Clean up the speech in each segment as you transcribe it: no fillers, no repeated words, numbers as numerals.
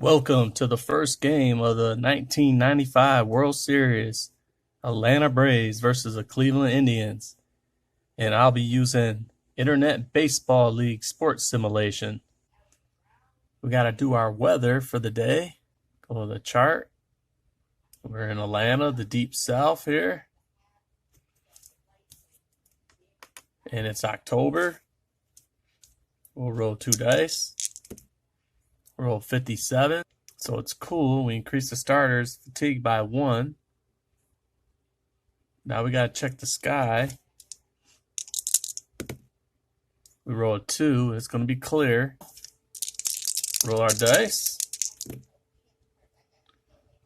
Welcome to the first game of the 1995 World Series, Atlanta Braves versus the Cleveland Indians. And I'll be using Internet Baseball League Sports Simulation. We got to do our weather for the day. Go to the chart. We're in Atlanta, the deep south here. And it's October. We'll roll 2 dice. Roll 57. So it's cool. We increase the starters fatigue by 1. Now we got to check the sky. We roll a 2. It's going to be clear. Roll our dice.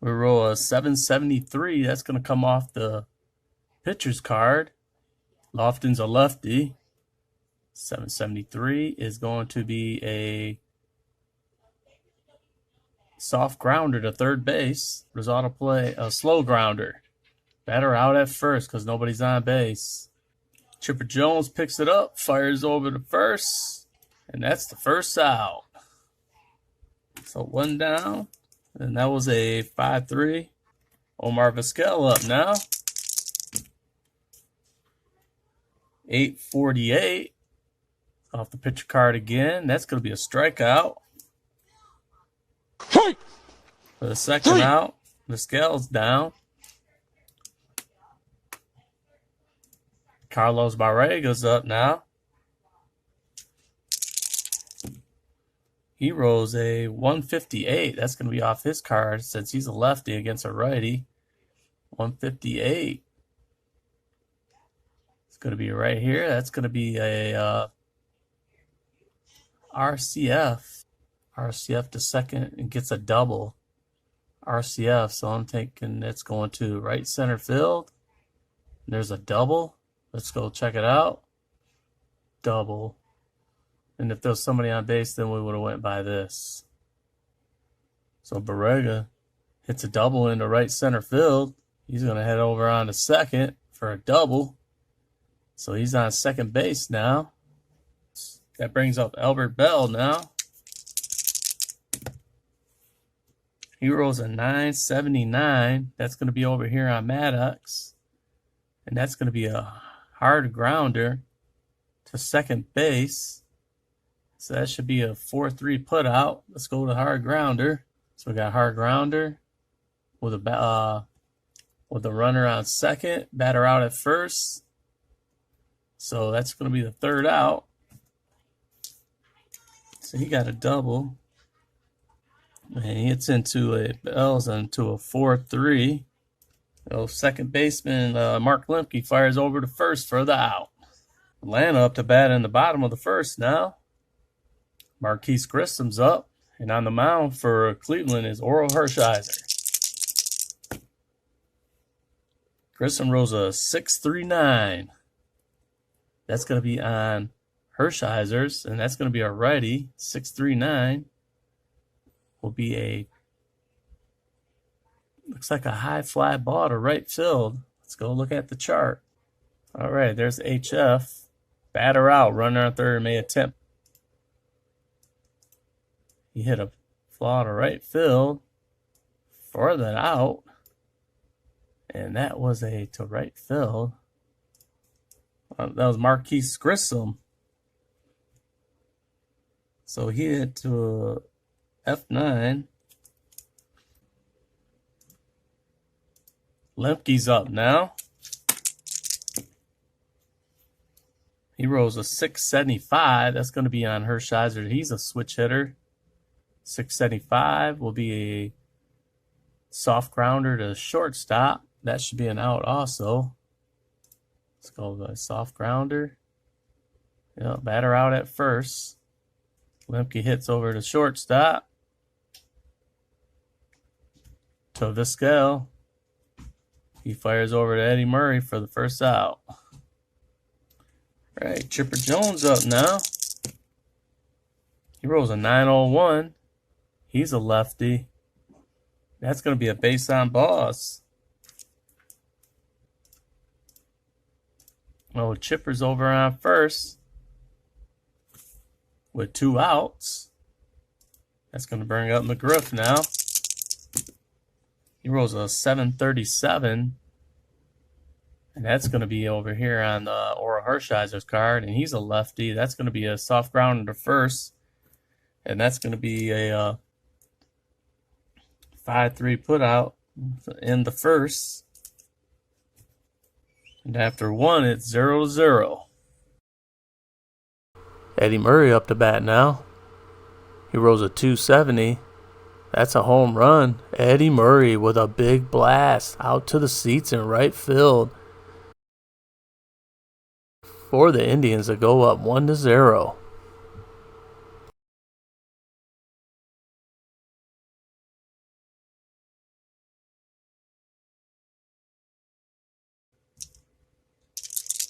We roll a 773. That's going to come off the pitcher's card. Lofton's a lefty. 773 is going to be a soft grounder to third base. Result of play, a slow grounder. Batter out at first because nobody's on base. Chipper Jones picks it up, fires over to first, and that's the first out. So 1 down, and that was a 5-3. Omar Vizquel up now. 848 off the pitcher card again. That's going to be a strikeout. For the second out, Vizquel's down. Carlos Barrega's up now. He rolls a 158. That's going to be off his card since he's a lefty against a righty. 158. It's going to be right here. That's going to be a RCF. RCF to second and gets a double. RCF, so I'm thinking it's going to right center field. There's a double. Let's go check it out. Double. And if there was somebody on base, then we would have went by this. So Barrega hits a double into right center field. He's going to head over on to second for a double. So he's on second base now. That brings up Albert Bell now. He rolls a 979. That's going to be over here on Maddox. And that's going to be a hard grounder to second base. So that should be a 4-3 put out. Let's go to hard grounder. So we got hard grounder with a runner on second, batter out at first. So that's going to be the third out. So he got a double. And he hits into a 4-3. Second baseman Mark Lemke fires over to first for the out. Atlanta up to bat in the bottom of the first now. Marquise Grissom's up. And on the mound for Cleveland is Oral Hershiser. Grissom rolls a 6.39. That's going to be on Hershiser's, and that's going to be a righty. 6.39 will be looks like a high fly ball to right field. Let's go look at the chart. All right, there's HF. Batter out, runner on third may attempt. He hit a fly to right field for the out, and that was to right field. That was Marquise Grissom. So he hit to F9. Lemke's up now. He rolls a 675. That's going to be on Hershiser. He's a switch hitter. 675 will be a soft grounder to shortstop. That should be an out also. Let's go with a soft grounder. Batter out at first. Lemke hits over to shortstop. To Vizquel. He fires over to Eddie Murray for the first out. All right, Chipper Jones up now. He rolls a 901. He's a lefty. That's going to be a base on boss. Oh, Chipper's over on first with 2 outs. That's going to bring up McGriff now. He rolls a 737. And that's going to be over here on the Oral Hershiser's card. And he's a lefty. That's going to be a soft ground to first. And that's going to be a 5-3 put out in the first. And after one, it's 0-0. Eddie Murray up to bat now. He rolls a 270. That's a home run. Eddie Murray with a big blast out to the seats in right field for the Indians to go up 1-0.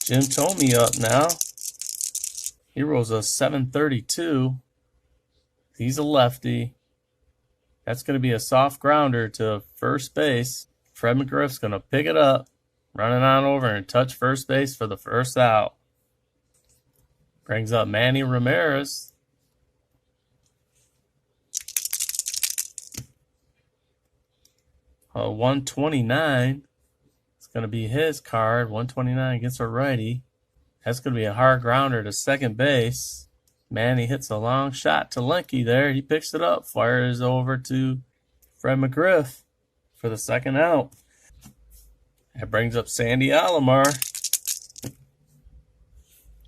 Jim Thome up now. He rolls a 732. He's a lefty. That's going to be a soft grounder to first base. Fred McGriff's going to pick it up, run it on over and touch first base for the first out. Brings up Manny Ramirez. A 129. It's going to be his card. 129 against a righty. That's going to be a hard grounder to second base. Manny hits a long shot to Lenke there. He picks it up, fires over to Fred McGriff for the second out. That brings up Sandy Alomar.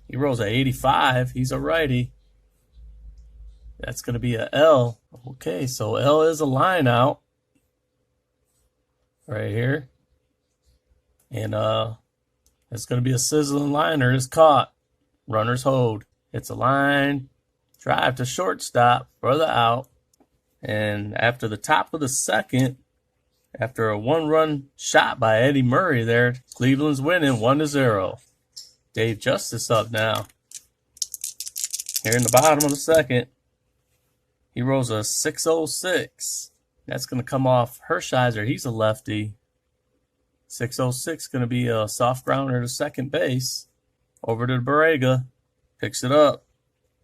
He rolls a 85. He's a righty. That's going to be a L. Okay, so L is a line out right here. And it's going to be a sizzling liner. It's caught. Runners hold. It's a line drive to shortstop for the out. And after the top of the second, after a one-run shot by Eddie Murray there, Cleveland's winning 1-0. Dave Justice up now. Here in the bottom of the second, he rolls a 606. That's going to come off Hershiser. He's a lefty. 606 going to be a soft grounder to second base. Over to Barrega. Picks it up.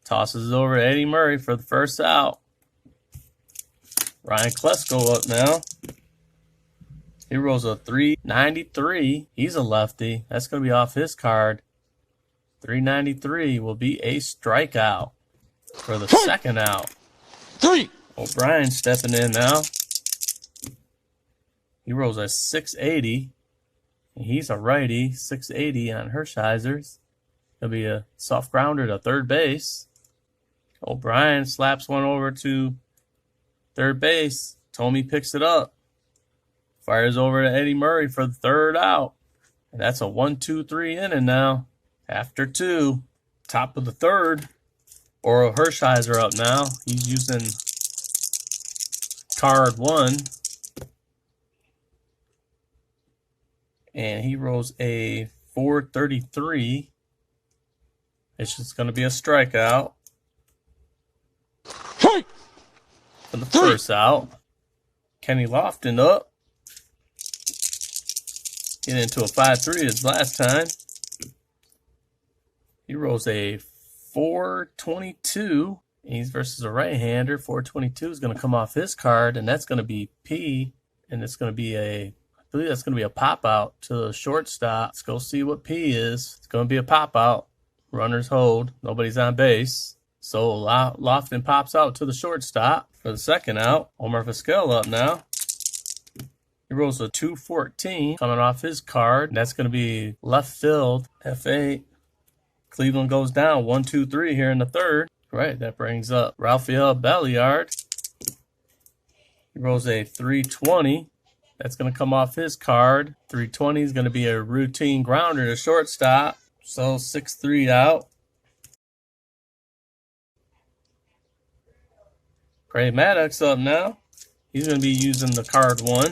Tosses it over to Eddie Murray for the first out. Ryan Klesko up now. He rolls a 393. He's a lefty. That's going to be off his card. 393 will be a strikeout for the second out. O'Brien stepping in now. He rolls a 680. He's a righty. 680 on Hershiser's. It'll be a soft grounder to third base. O'Brien slaps one over to third base. Thome picks it up. Fires over to Eddie Murray for the third out. And that's a 1-2-3 inning now. After two, top of the third. Oral Hershiser up now. He's using card one. And he rolls a 433. It's just going to be a strikeout. For the first out. Kenny Lofton up. Get into a 5-3 as last time. He rolls a 422. He's versus a right-hander. 422 is going to come off his card, and that's going to be P. And it's going to be I believe that's going to be a pop-out to the shortstop. Let's go see what P is. It's going to be a pop-out. Runners hold. Nobody's on base. So Lofton pops out to the shortstop for the second out. Omar Vizquel up now. He rolls a 214 coming off his card. That's going to be left field. F8. Cleveland goes down 1-2-3 here in the third. Right, that brings up Rafael Belliard. He rolls a 320. That's going to come off his card. 320 is going to be a routine grounder to shortstop. So 6-3 out. Gray Maddox up now. He's going to be using the card one.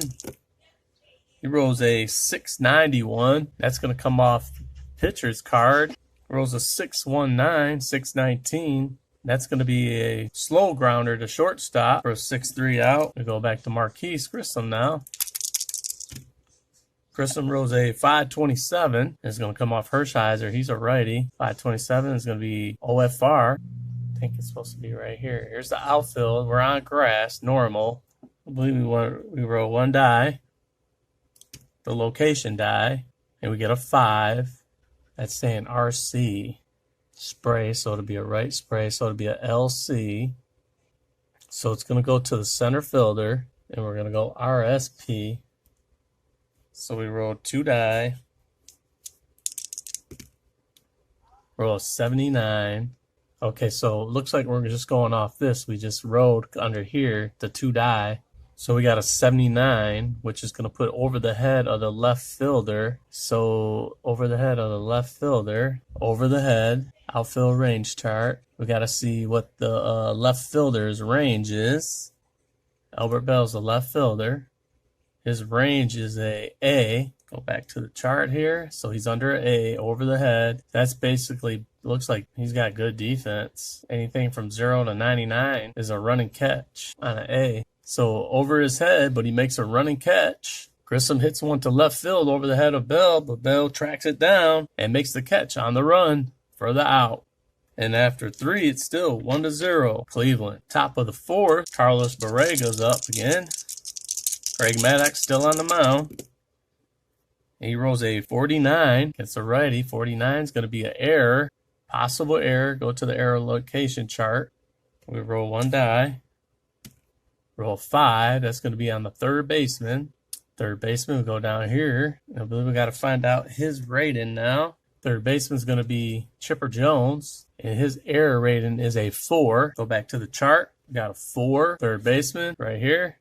He rolls a 691. That's going to come off pitcher's card. Rolls a 619, 619. That's going to be a slow grounder to shortstop for a 6-3 out. We go back to Marquise Grissom now. Grissom rolls a 527. It's going to come off Hershiser. He's a righty. 527 is going to be OFR. I think it's supposed to be right here. Here's the outfield. We're on grass, normal. I believe we roll one die, the location die, and we get a 5. That's saying RC spray, so it'll be a right spray, so it'll be a LC. So it's going to go to the center fielder, and we're going to go RSP. So we roll 2 die, roll a 79. Okay, so it looks like we're just going off this. We just rolled under here the 2 die. So we got a 79, which is going to put over the head of the left fielder. So over the head of the left fielder, over the head, outfield range chart. We got to see what the left fielder's range is. Albert Bell's the left fielder. His range is a A. Go back to the chart here. So he's under an A, over the head. That's basically, looks like he's got good defense. Anything from 0 to 99 is a running catch on an A. So over his head, but he makes a running catch. Grissom hits one to left field over the head of Bell, but Bell tracks it down and makes the catch on the run for the out. And after 3, it's still 1-0. Cleveland. Top of the 4th, Carlos Borrega's up again. Craig Maddox still on the mound. He rolls a 49. Gets a righty. 49 is going to be an error. Possible error. Go to the error location chart. We roll 1 die. Roll 5. That's going to be on the third baseman. Third baseman, we go down here. I believe we got to find out his rating now. Third baseman is going to be Chipper Jones, and his error rating is a 4. Go back to the chart. We got a 4. Third baseman right here.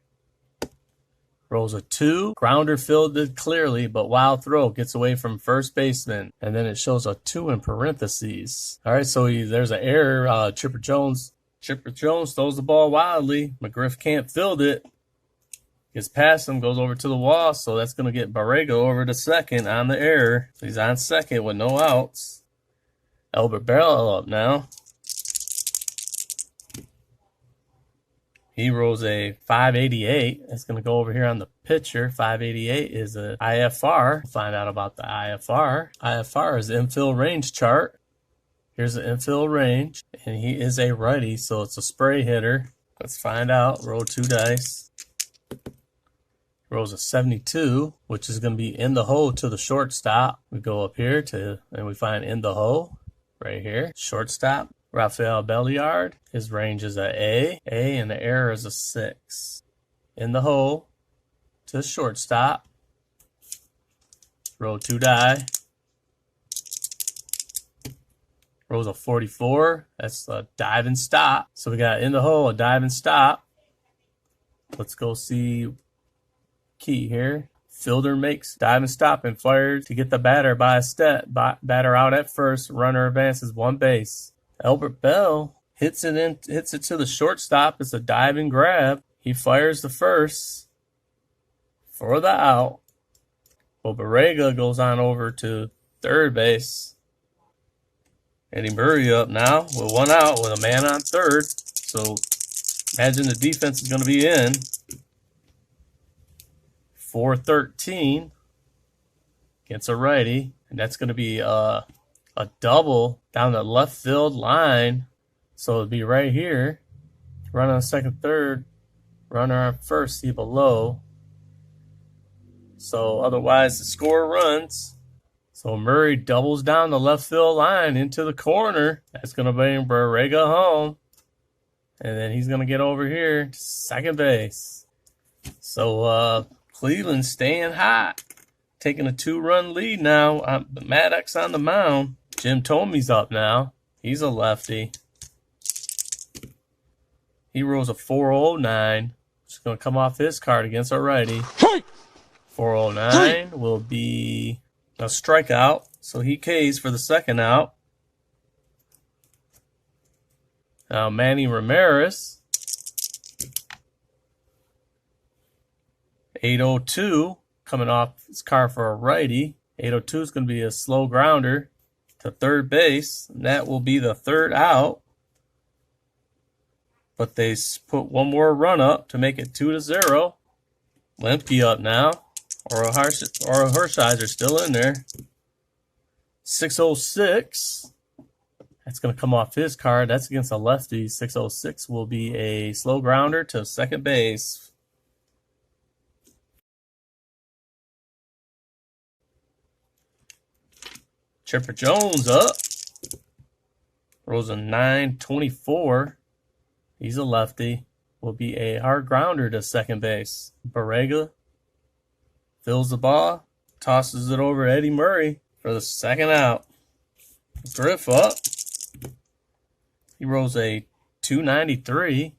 Rolls a 2. Grounder fielded clearly, but wild throw gets away from first baseman. And then it shows a 2 in parentheses. All right, so there's an error. Chipper Jones throws the ball wildly. McGriff can't field it. Gets past him, goes over to the wall, so that's going to get Borrego over to second on the error. So he's on second with no outs. Albert Bell up now. He rolls a 588. That's going to go over here on the pitcher. 588 is a IFR. We'll find out about the IFR. IFR is infield range chart. Here's the infield range, and he is a righty, so it's a spray hitter. Let's find out. Roll 2 dice. Rolls a 72, which is going to be in the hole to the shortstop. We go up here and we find in the hole right here. Shortstop, Rafael Belliard. His range is a A, and the error is a 6. In the hole to the shortstop. Roll 2 die. Rolls a 44. That's a dive and stop. So we got in the hole, a dive and stop. Let's go see key here. Fielder makes dive and stop and fires to get the batter by a step. Batter out at first. Runner advances 1 base. Albert Bell hits it to the shortstop. It's a dive and grab. He fires the first for the out. Well, Borrega goes on over to third base. Eddie Murray up now with 1 out with a man on third. So imagine the defense is going to be in. 4-13 against a righty, and that's going to be a double down the left field line. So it'll be right here. Runner on second, third, runner on first, see below. So otherwise the score runs. So Murray doubles down the left field line into the corner. That's going to bring Borrega home. And then he's going to get over here to second base. So Cleveland staying hot, taking a 2-run lead now. Maddox on the mound. Jim Tomey's up now. He's a lefty. He rolls a 409. Just going to come off his card against a righty. 409 will be a strikeout, so he Ks for the second out. Now Manny Ramirez. 802 coming off his car for a righty. 802 is going to be a slow grounder to third base. And that will be the third out. But they put 1 more run up to make it 2-0. Lemke up now. Or Hershiser still in there. 606. That's going to come off his card. That's against a lefty. 606 will be a slow grounder to second base. Chipper Jones up. Rolls a 924. He's a lefty. Will be a hard grounder to second base. Barrega fills the ball. Tosses it over Eddie Murray for the second out. Griff up. He rolls a 293.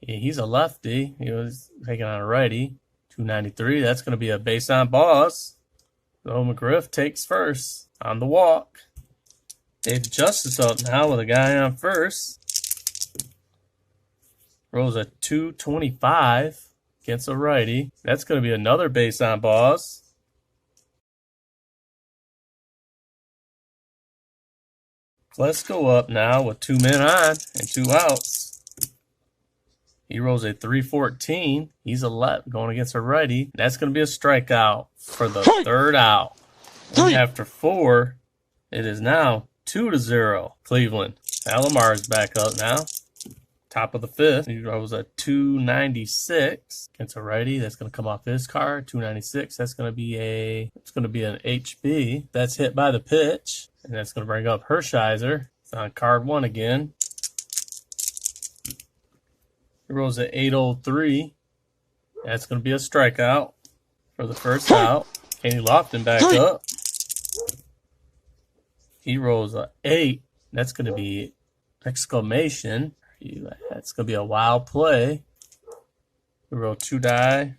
Yeah, he's a lefty. He was taking on a righty. 293. That's going to be a base on balls. So McGriff takes first on the walk. Dave Justice up now with a guy on first. Rolls a 225 against a righty. That's going to be another base on balls. Klesko up now with 2 men on and 2 outs. He rolls a 314. He's a left going against a righty. That's going to be a strikeout for the third out. And after 4, it is now 2-0 Cleveland. Alomar is back up now. Top of the 5th. He rolls a 296 against a righty. That's going to come off his card. 296. That's going to be an HB. That's hit by the pitch. And that's going to bring up Hershiser. It's on card 1 again. He rolls at 803. That's going to be a strikeout for the first out. Kenny Lofton back up. He rolls a 8. That's going to be exclamation. That's going to be a wild play. He rolled 2 die.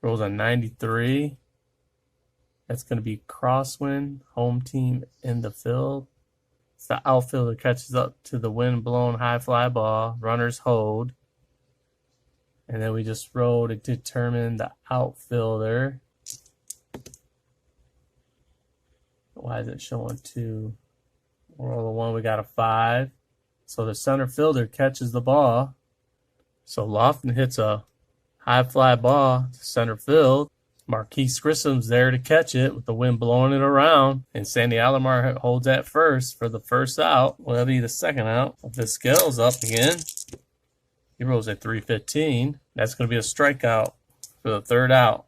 Rolls a 93. That's going to be crosswind, home team in the field. It's the outfielder catches up to the wind-blown high fly ball. Runners hold. And then we just roll to determine the outfielder. Why is it showing 2? Roll the 1, we got a 5. So the center fielder catches the ball. So Lofton hits a high fly ball to center field. Marquise Grissom's there to catch it with the wind blowing it around. And Sandy Alomar holds at first for the first out. Well, that'll be the second out. Vizquel's up again. He rolls at 315. That's going to be a strikeout for the third out.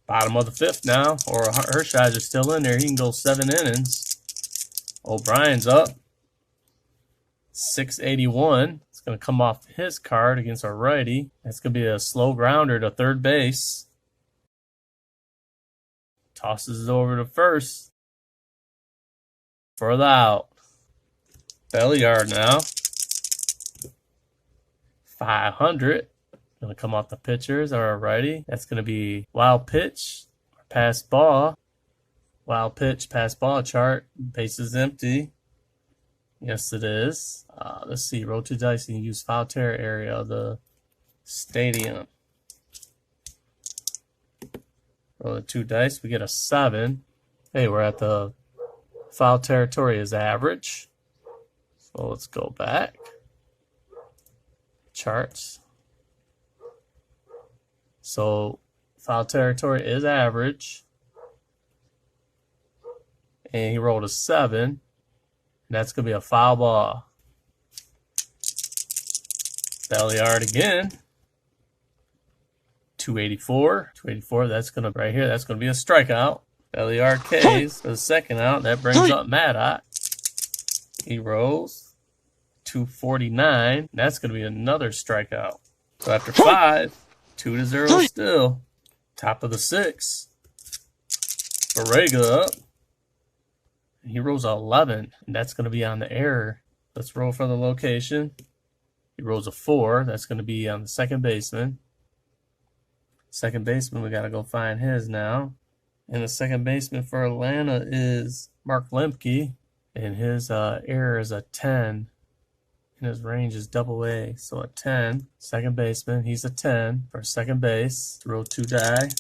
Bottom of the 5th now. Or Hershiser's still in there. He can go 7 innings. O'Brien's up. 681. It's going to come off his card against a righty. That's going to be a slow grounder to third base. Tosses it over to first for the out. Belliard now. 500. Going to come off the pitchers or a righty. That's going to be wild pitch, pass ball. Wild pitch, pass ball chart. Base is empty. Yes, it is. Let's see. Roll 2 dice and use foul terror area of the stadium. Roll the 2 dice. We get a 7. Hey, we're at the foul territory is average. So let's go back. Charts. So foul territory is average. And he rolled a 7. And that's going to be a foul ball. Belliard again. 284. 284, that's going to, right here, that's going to be a strikeout. Belliard K's for the second out. That brings up Maddox. He rolls. 249. That's going to be another strikeout. So after 5, 2-0 still. Top of the 6th. Barrega up. He rolls a 11, and that's going to be on the error. Let's roll for the location. He rolls a 4. That's going to be on the second baseman. Second baseman, we got to go find his now. And the second baseman for Atlanta is Mark Lemke, and his error is a 10. And his range is AA, so a 10. Second baseman, he's a 10 for second base. Roll 2 die.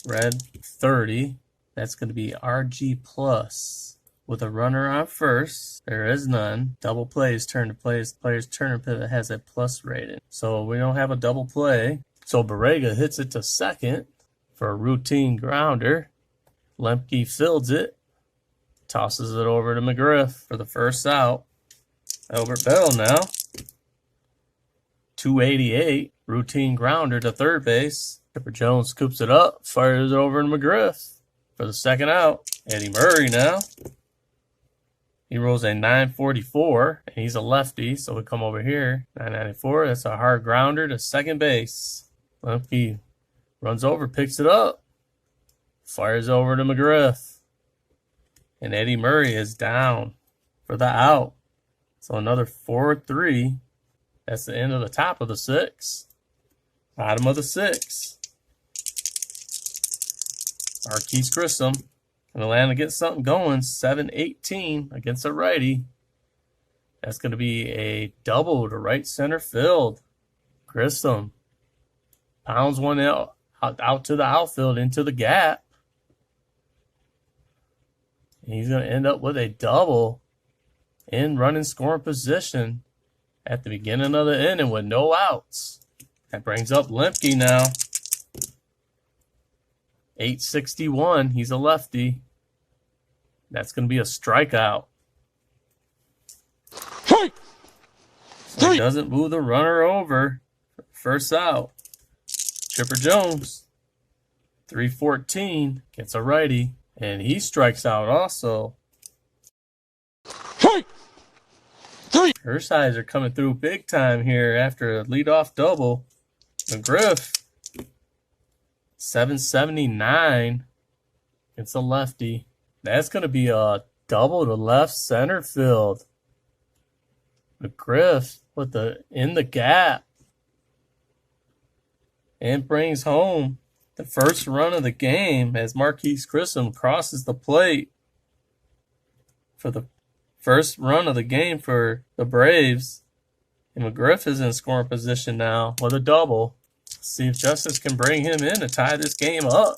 Red 30. That's going to be RG plus. With a runner on first, there is none. Double plays turn to plays. Player's turn pivot has a plus rating. So we don't have a double play. So Barrega hits it to second for a routine grounder. Lemke fields it. tosses it over to McGriff for the first out. Albert Bell now. 288, routine grounder to third base. Chipper Jones scoops it up, fires it over to McGriff for the second out. Eddie Murray now. He rolls a 944, and he's a lefty, so we come over here. 994, that's a hard grounder to second base. Lemke runs over, picks it up, fires over to McGriff. And Eddie Murray is down for the out. So another 4-3. That's the end of the top of the 6. Bottom of the 6. Marquise Grissom. And Atlanta gets something going. 7-18 against a righty. That's going to be a double to right center field. Grissom pounds one out to the outfield into the gap. And he's going to end up with a double in running scoring position at the beginning of the inning with no outs. That brings up Lemke now. 861. He's a lefty. That's going to be a strikeout. So he doesn't move the runner over. First out. Chipper Jones. 314. Gets a righty. And he strikes out also. Hershiser coming through big time here after a leadoff double. McGriff. 779. It's a lefty. That's going to be a double to left center field. McGriff with in the gap. And brings home the first run of the game as Marquise Grissom crosses the plate for the first run of the game for the Braves. And McGriff is in scoring position now with a double. See if Justice can bring him in to tie this game up.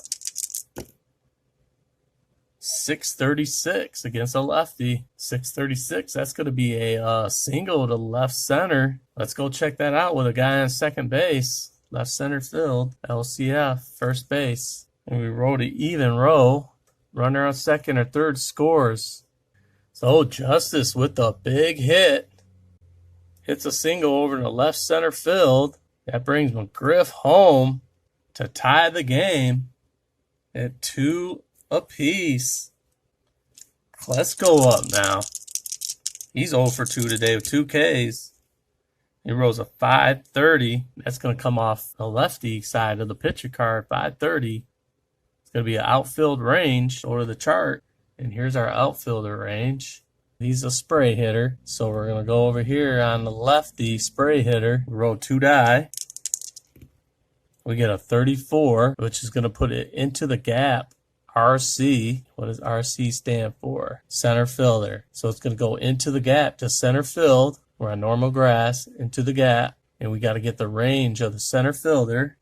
636 against a lefty. 636. That's going to be a single to left center. Let's go check that out with a guy on second base. Left center field. LCF. First base. And we wrote an even row. Runner on second or third scores. So Justice with the big hit. Hits a single over to left center field. That brings McGriff home to tie the game at 2 apiece. Let's go up now. He's 0 for 2 today with 2 Ks. He rolls a 530. That's going to come off the lefty side of the pitcher card. 530. It's going to be an outfield range over the chart. And here's our outfielder range. He's a spray hitter. So we're going to go over here on the lefty spray hitter. Roll 2 die. We get a 34, which is going to put it into the gap. RC. What does RC stand for? Center fielder. So it's going to go into the gap to center field. We're on normal grass. Into the gap. And we got to get the range of the center fielder.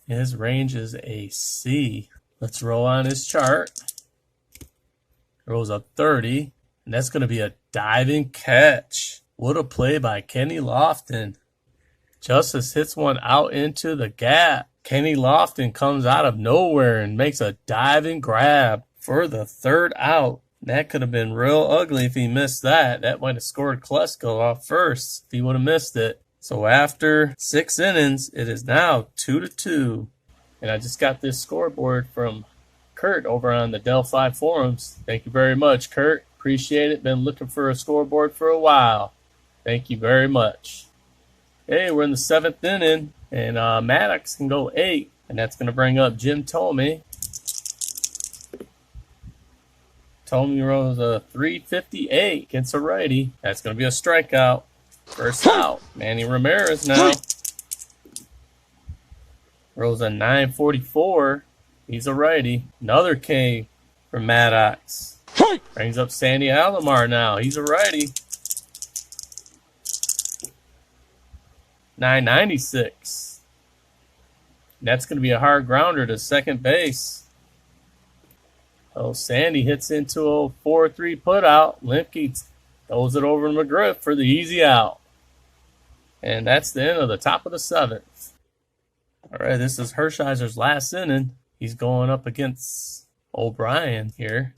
His range is a C. Let's roll on his chart. Rolls up 30. And that's going to be a diving catch. What a play by Kenny Lofton. Justice hits one out into the gap. Kenny Lofton comes out of nowhere and makes a diving grab for the third out. That could have been real ugly if he missed that. That might have scored Klesko off first if he would have missed it. So after 6 innings, it is now 2-2. And I just got this scoreboard from Kurt over on the Delphi forums. Thank you very much, Kurt. Appreciate it. Been looking for a scoreboard for a while. Thank you very much. Hey, we're in the 7th inning, and Maddox can go 8, and that's going to bring up Jim Tomey. Tomey rolls a 358 against a righty. That's going to be a strikeout. First out. Manny Ramirez now. Rolls a 944. He's a righty. Another K for Maddox. Brings up Sandy Alomar now. He's a righty. 996. That's going to be a hard grounder to second base. Oh, Sandy hits into a 4-3 putout. Lemke throws it over to McGriff for the easy out. And that's the end of the top of the 7th. All right, this is Hershiser's last inning. He's going up against O'Brien here.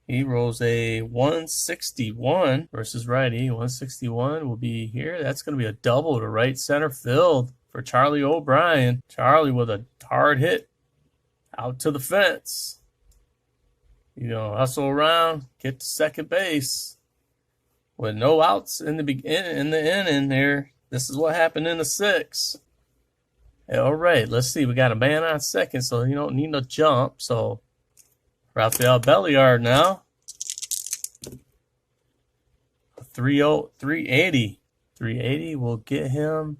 He rolls a 161 versus righty. 161 will be here. That's going to be a double to right center field for Charlie O'Brien. Charlie with a hard hit out to the fence. You know, hustle around, get to second base with no outs in the inning there. This is what happened in the sixth. All right, let's see. We got a man on second, so you don't need no jump. So Rafael Belliard now. 380. 380 will get him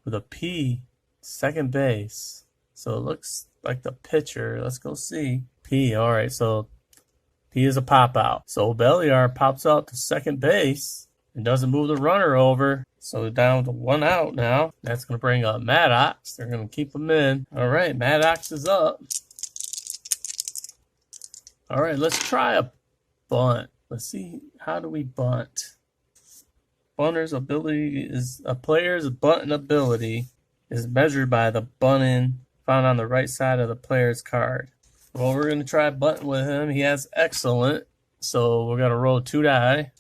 with a P, second base. So it looks like the pitcher. Let's go see. P, all right, so P is a pop out. So Belliard pops out to second base and doesn't move the runner over. So down to 1 out now. That's going to bring up Maddox. They're going to keep him in. All right, Maddox is up. All right, let's try a bunt. Let's see, how do we bunt? Bunter's ability is, a player's bunting ability is measured by the bunting found on the right side of the player's card. Well, we're going to try bunting with him. He has excellent. So we're going to roll 2 die.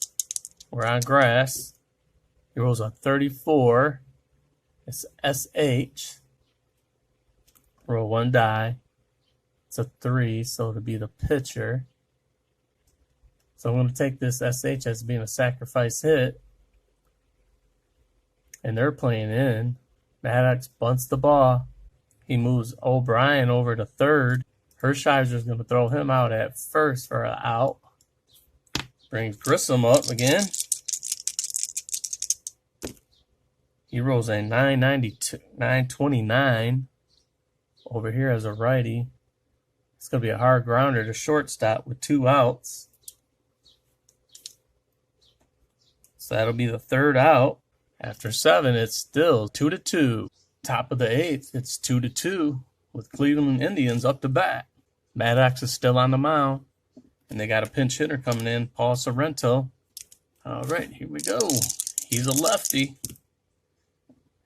We're on grass. He rolls a 34. It's SH. Roll 1 die. It's a 3, so it'll be the pitcher. So I'm going to take this SH as being a sacrifice hit. And they're playing in. Maddox bunts the ball. He moves O'Brien over to third. Hershiser's going to throw him out at first for an out. Brings Grissom up again. He rolls a 992, 929 over here as a righty. It's going to be a hard grounder to shortstop with 2 outs. So that'll be the 3rd out. After 7, it's still 2-2. Top of the 8th, it's 2-2 with Cleveland Indians up to bat. Maddox is still on the mound, and they got a pinch hitter coming in, Paul Sorrento. All right, here we go. He's a lefty.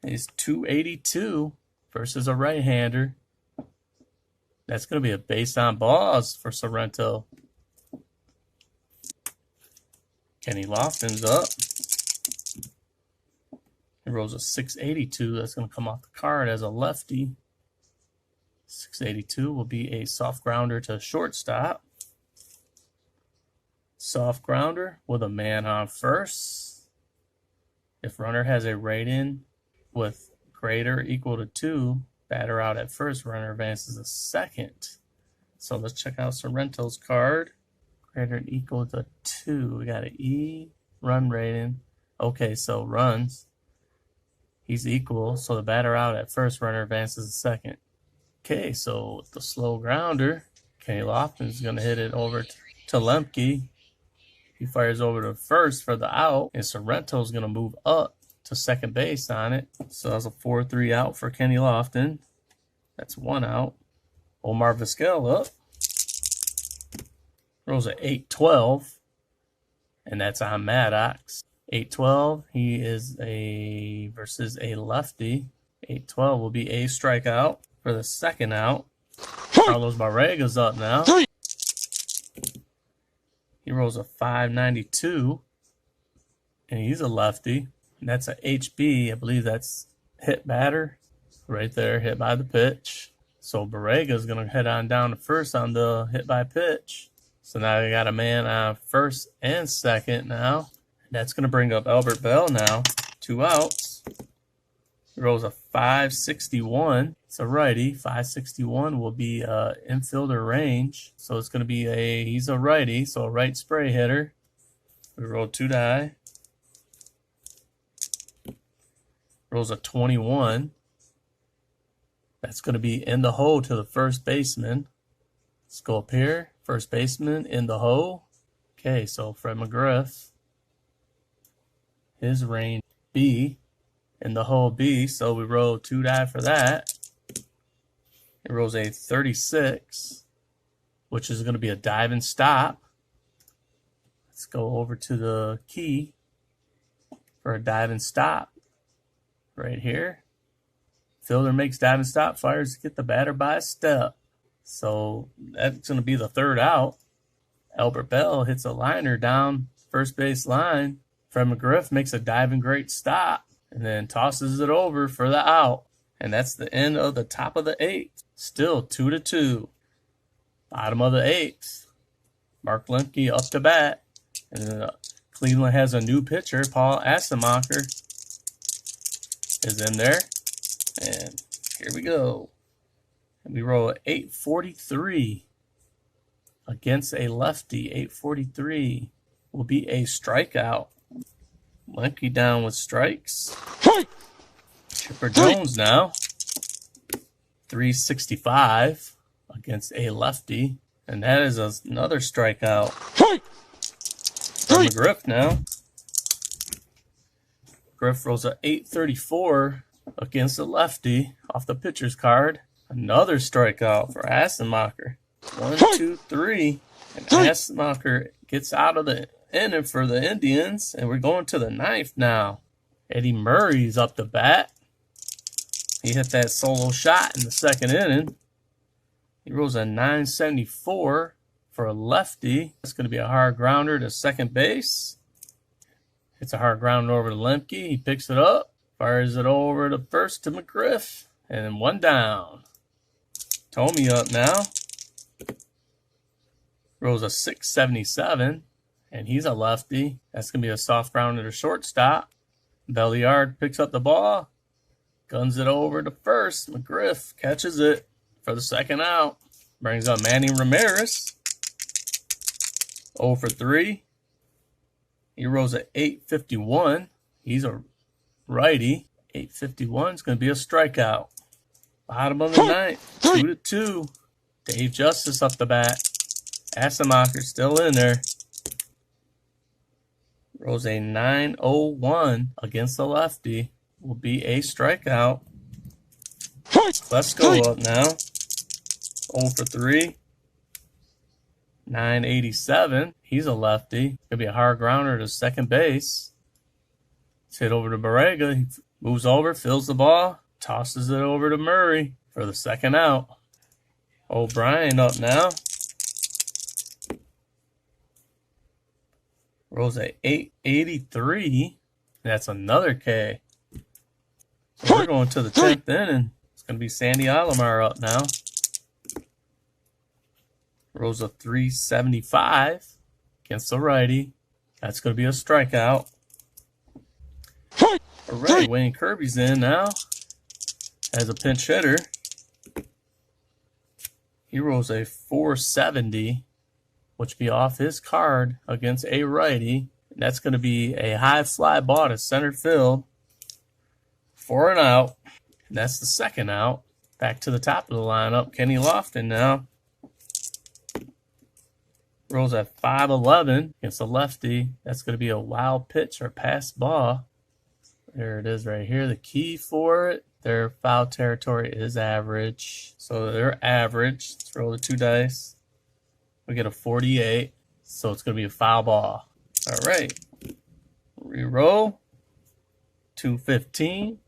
He's 282 versus a right-hander. That's going to be a base on balls for Sorrento. Kenny Lofton's up. He rolls a 682. That's going to come off the card as a lefty. 682 will be a soft grounder to shortstop. Soft grounder with a man on first. If runner has a rate-in with greater or equal to 2, batter out at first, runner advances to second. So let's check out Sorrento's card. Greater than equal to 2. We got an E, run rating. Okay, so runs. He's equal, so the batter out at first, runner advances to second. Okay, so with the slow grounder, Kenny Lofton's going to hit it over to Lemke. He fires over to first for the out, and Sorrento's going to move up to second base on it. So that's a 4-3 out for Kenny Lofton. That's 1 out. Omar Vizquel up. Rolls at 8-12, and that's on Maddox. 8-12, he is a versus a lefty. 8-12 will be a strikeout for the 2nd out. Carlos Barrega's up now. He rolls a 592, and he's a lefty. And that's a HB. I believe that's hit batter right there, hit by the pitch. So Barrega's going to head on down to first on the hit by pitch. So now we got a man on first and second now. That's going to bring up Albert Bell now. 2 outs. He rolls a 561. It's a righty. 561 will be infielder range. So it's going to be he's a righty, so a right spray hitter. We roll 2 die. Rolls a 21. That's going to be in the hole to the first baseman. Let's go up here. First baseman in the hole. Okay, so Fred McGriff. His range B. In the hole B, so we roll 2 die for that. It rolls a 36, which is going to be a dive and stop. Let's go over to the key for a dive and stop right here. Fielder makes dive and stop, fires to get the batter by a step. So that's going to be the 3rd out. Albert Bell hits a liner down first base line. Fred McGriff makes a diving great stop and then tosses it over for the out. And that's the end of the top of the 8th. Still 2-2. Bottom of the 8th. Mark Lemke up to bat. And then Cleveland has a new pitcher. Paul Assenmacher is in there. And here we go. And we roll 843 against a lefty. 843 will be a strikeout. Lemke down with strikes. Chipper Jones now. 365 against a lefty. And that is another strikeout. From McGriff now. Griff rolls a 834 against a lefty off the pitcher's card. Another strikeout for Assenmacher. 1, 2, 3. And Assenmacher gets out of the inning for the Indians. And we're going to the 9th now. Eddie Murray's up to bat. He hit that solo shot in the 2nd inning. He rolls a 974 for a lefty. That's going to be a hard grounder to second base. It's a hard grounder over to Lemke. He picks it up, fires it over to first to McGriff, and then 1 down. Tomey up now. Rolls a 677, and he's a lefty. That's going to be a soft grounder to shortstop. Belliard picks up the ball, guns it over to first. McGriff catches it for the 2nd out. Brings up Manny Ramirez. 0 for 3. He rolls at 851. He's a righty. 851 is going to be a strikeout. Bottom of the 9th. 2-2. Dave Justice up the bat. Assenmacher still in there. Rolls a 901 against the lefty. Will be a strikeout. Let's go up now. 0 for 3. 987. He's a lefty. Gonna be a hard grounder to second base. It's hit over to Barrega. He moves over, fills the ball, tosses it over to Murray for the 2nd out. O'Brien up now. Rolls at 883. That's another K. So we're going to the 10th inning. It's going to be Sandy Alomar up now. Rolls a 375 against the righty. That's going to be a strikeout. All right, Wayne Kirby's in now as a pinch hitter. He rolls a 470, which be off his card against a righty. And that's going to be a high fly ball to center field for an out. And that's the 2nd out. Back to the top of the lineup. Kenny Lofton now. Rolls at 511 against a lefty. That's going to be a wild pitch or pass ball. There it is right here. The key for it. Their foul territory is average. So they're average. Let's roll the 2 dice. We get a 48. So it's going to be a foul ball. All right. Reroll. 215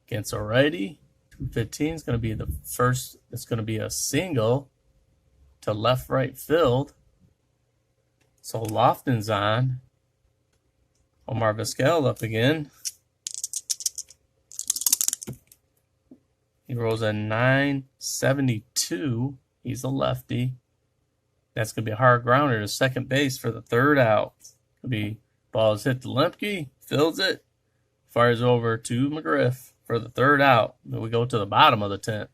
against a righty. 215 is going to be the first. It's going to be a single to left-right field. So Lofton's on. Omar Vizquel up again. He rolls a 972. He's a lefty. That's going to be a hard grounder to second base for the 3rd out. It'll be balls hit to Lemke, fields it, fires over to McGriff for the 3rd out. Then we go to the bottom of the 10th.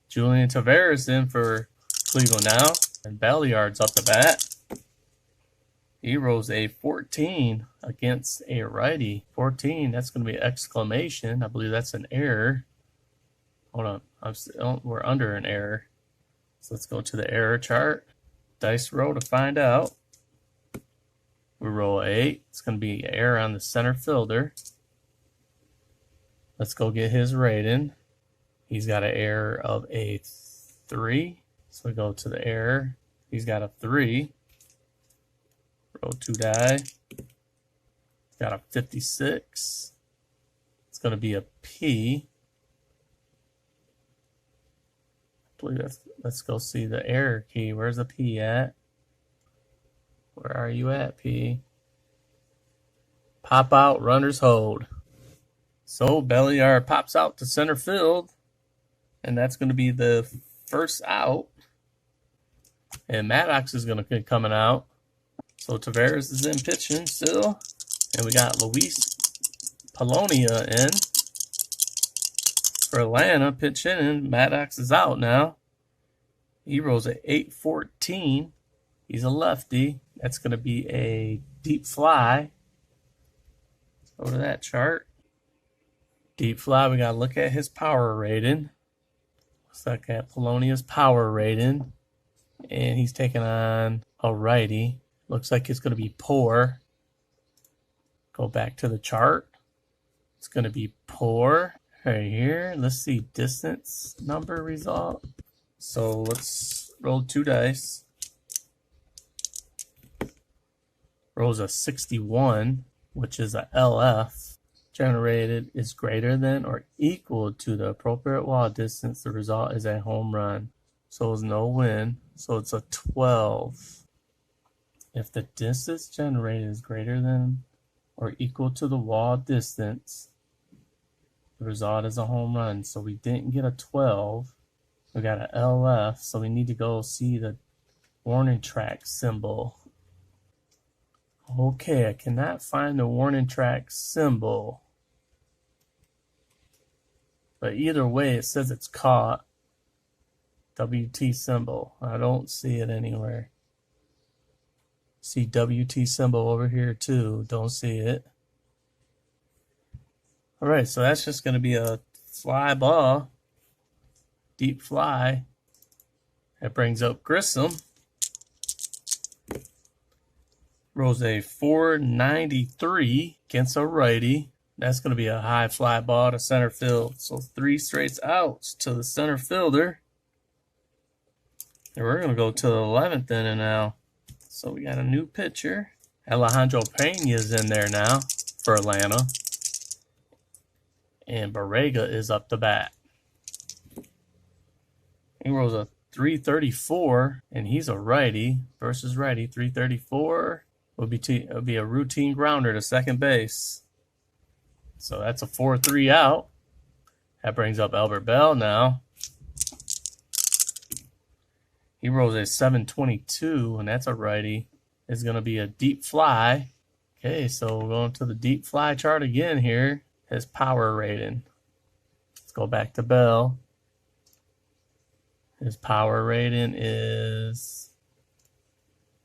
Julian Tavares in for Cleveland now, and Belliard's up the bat. He rolls a 14 against a righty. 14, that's going to be an exclamation. I believe that's an error. Hold on, we're under an error. So let's go to the error chart. Dice roll to find out. We roll 8. It's going to be an error on the center fielder. Let's go get his rating. He's got an error of a 3. So we go to the error. He's got a 3. Roll 2 die. He's got a 56. It's going to be a P. I believe that's, let's go see the error key. Where's the P at? Where are you at, P? Pop out, runners hold. So Belliard pops out to center field, and that's going to be the first out. And Maddox is going to be coming out. So Taveras is in pitching still. And we got Luis Polonia in for Atlanta pitching, and Maddox is out now. He rolls at 8-14. He's a lefty. That's going to be a deep fly. Let's go to that chart. Deep fly, we got to look at his power rating. Let's look at Polonia's power rating. And he's taking on a righty. Looks like it's going to be poor. Go back to the chart. It's going to be poor right here. Let's see distance number result. So let's roll 2 dice. Rolls a 61, which is a LF. Generated is greater than or equal to the appropriate wall distance. The result is a home run. So it's no win. So it's a 12. If the distance generated is greater than or equal to the wall distance, the result is a home run. So we didn't get a 12. We got an LF. So we need to go see the warning track symbol. Okay, I cannot find the warning track symbol. But either way, it says it's caught. WT symbol. I don't see it anywhere. See WT symbol over here too. Don't see it. Alright, so that's just going to be a fly ball. Deep fly. That brings up Grissom. Rolls a 493 against a righty. That's going to be a high fly ball to center field. So 3 straight outs to the center fielder. And we're going to go to the 11th inning now. So we got a new pitcher. Alejandro Pena's in there now for Atlanta. And Barrega is up to bat. He rolls a 334, and he's a righty versus righty. 334 would be a routine grounder to second base. So that's a 4-3 out. That brings up Albert Bell now. He rolls a 722, and that's a righty. It's going to be a deep fly. Okay, so we're going to the deep fly chart again here. His power rating. Let's go back to Bell. His power rating is...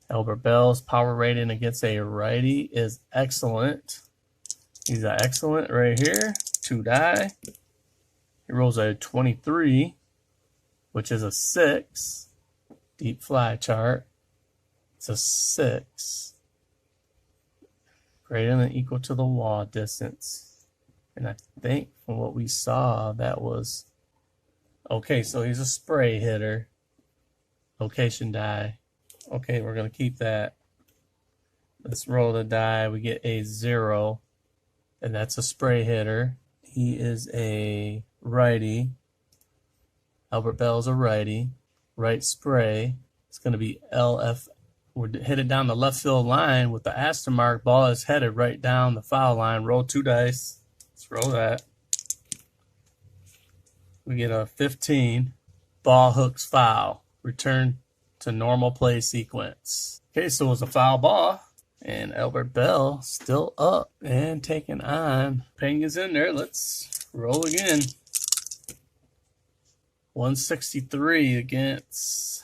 Albert Bell's power rating against a righty is excellent. He's an excellent right here. 2 die. He rolls a 23, which is a 6. Deep fly chart. It's a 6. Greater than or equal to the wall distance. And I think from what we saw, that was... Okay, so he's a spray hitter. Location die. Okay, we're going to keep that. Let's roll the die. We get a 0. And that's a spray hitter. He is a righty. Albert Bell's a righty. Right spray. It's going to be LF. We're headed down the left field line with the asterisk mark. Ball is headed right down the foul line. Roll 2 dice. Let's roll that. We get a 15. Ball hooks foul. Return to normal play sequence. Okay, so it was a foul ball. And Albert Bell still up and taking on. Pena's in there. Let's roll again. 163 against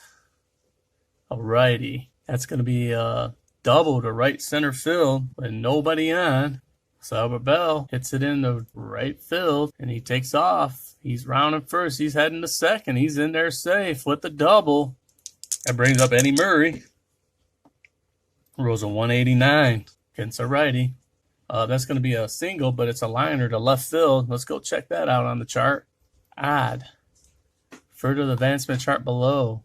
a righty. That's going to be a double to right center field with nobody on. So Albert Bell hits it in the right field, and he takes off. He's rounding first. He's heading to second. He's in there safe with the double. That brings up Eddie Murray. Rolls a 189 against a righty. That's going to be a single, but it's a liner to left field. Let's go check that out on the chart. Odd. Further the advancement chart below.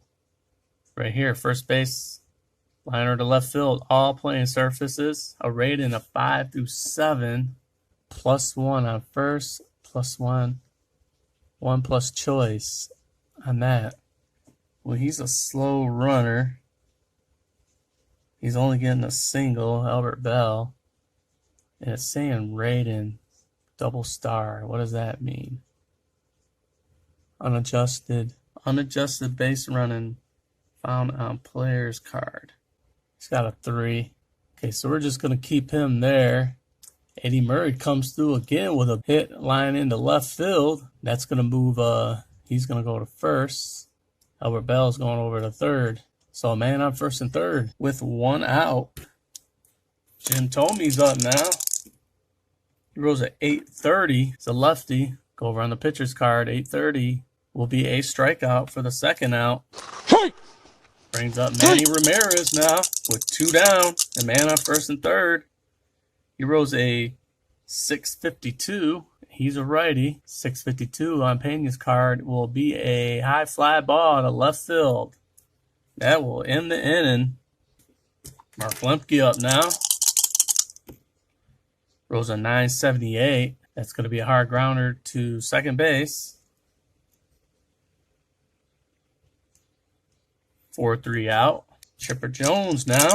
Right here, first base, liner to left field, all playing surfaces. A rating of 5 through 7. +1 on first, +1. 1 plus choice on that. Well, he's a slow runner. He's only getting a single, Albert Bell. And it's saying rating double star. What does that mean? Unadjusted base running found on player's card. He's got a 3. Okay, so we're just going to keep him there. Eddie Murray comes through again with a hit line into left field. That's going to move, he's going to go to first. Albert Bell's going over to third. So a man on first and third with 1 out. Jim Tomey's up now. He rose at 8:30. It's a lefty. Go over on the pitcher's card. 8:30 will be a strikeout for the second out. Brings up Manny Ramirez now with 2 down. The man on first and third. He rose a 6:52. He's a righty. 6:52 on Pena's card will be a high fly ball to left field. That will end the inning. Mark Lemke up now. Rose a 9.78. That's going to be a hard grounder to second base. 4-3 out. Chipper Jones now.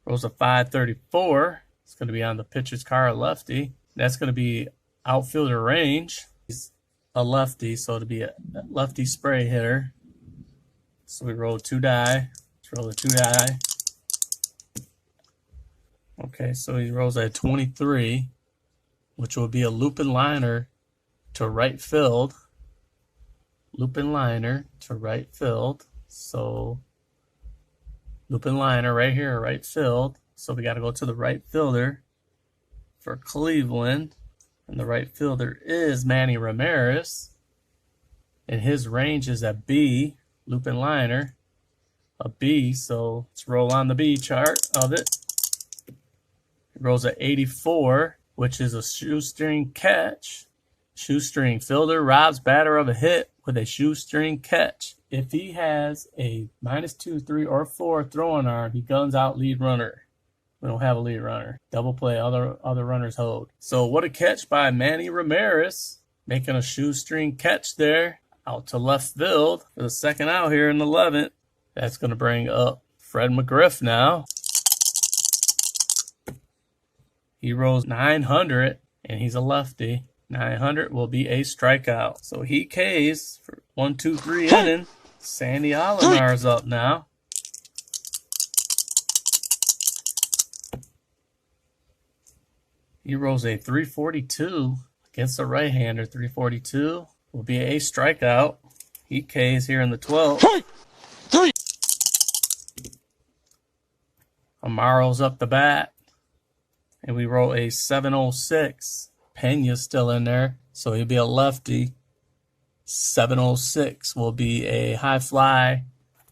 Rose a 5.34. It's going to be on the pitcher's card, lefty. That's going to be outfielder range. He's a lefty, so it'll be a lefty spray hitter. So we roll 2 die. Let's roll the 2 die. Okay, so he rolls a 23, which will be a looping liner to right field. Looping liner to right field. So looping liner right here, right field. So we got to go to the right fielder for Cleveland. And the right fielder is Manny Ramirez. And his range is a B, looping liner, a B. So let's roll on the B chart of it. It rolls at 84, which is a shoestring catch. Shoestring fielder robs batter of a hit with a shoestring catch. If he has a -2, 3, or 4 throwing arm, he guns out lead runner. We don't have a lead runner. Double play, other runners hold. So what a catch by Manny Ramirez, making a shoestring catch there out to left field for the second out here in the 11th. That's going to bring up Fred McGriff now. He rolls 900, and he's a lefty. 900 will be a strikeout. So he Ks for 1, 2, 3 inning. Sandy Alenar's up now. He rolls a 342 against the right-hander. 342 will be a strikeout. He Ks here in the 12th. Amaro's up the bat. And we roll a 706. Pena's still in there, so he'll be a lefty. 706 will be a high fly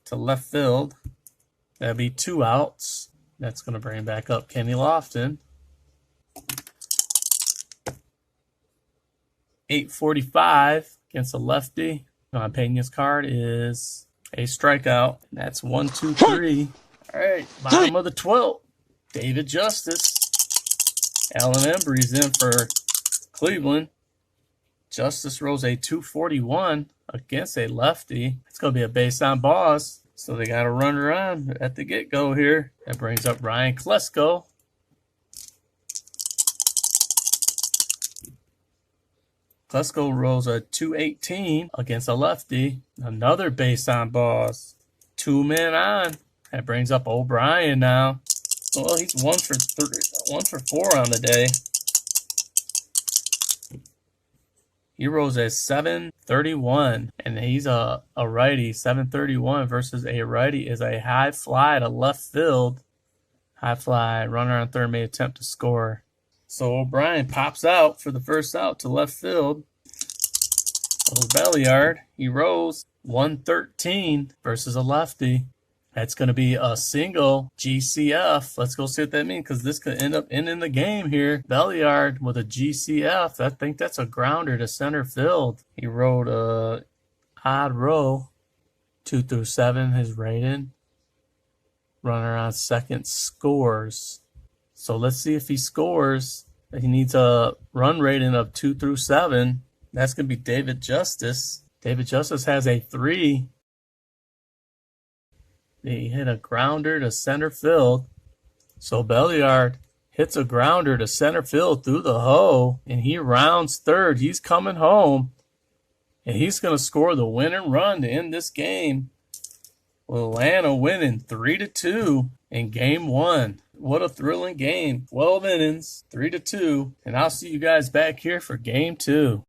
to left field. That'll be 2 outs. That's going to bring back up Kenny Lofton. 8:45 against a lefty. On Pena's card is a strikeout. That's 1, 2, 3. All right, bottom of the 12th. David Justice. Alan Embry's in for Cleveland. Justice rolls a 241 against a lefty. It's going to be a base on balls. So they got a runner on at the get-go here. That brings up Ryan Klesko. Klesko rolls a 218 against a lefty. Another base on balls. 2 men on. That brings up O'Brien now. Well, he's 1 for 4 on the day. He rolls a 731, and he's a righty. 731 versus a righty is a high fly to left field. High fly, runner on third may attempt to score. So O'Brien pops out for the first out to left field. Belliard, he rolls 113 versus a lefty. That's going to be a single GCF. Let's go see what that means, because this could end up ending the game here. Belliard with a GCF. I think that's a grounder to center field. He rode a odd row. 2 through 7, his rating. Runner on second scores. So let's see if he scores. He needs a run rating of 2 through 7. That's going to be David Justice. David Justice has a 3. He hit a grounder to center field. So Belliard hits a grounder to center field through the hole, and he rounds third. He's coming home, and he's going to score the winning run to end this game. Atlanta winning 3-2 in game 1. What a thrilling game. 12 innings, 3-2. And I'll see you guys back here for game 2.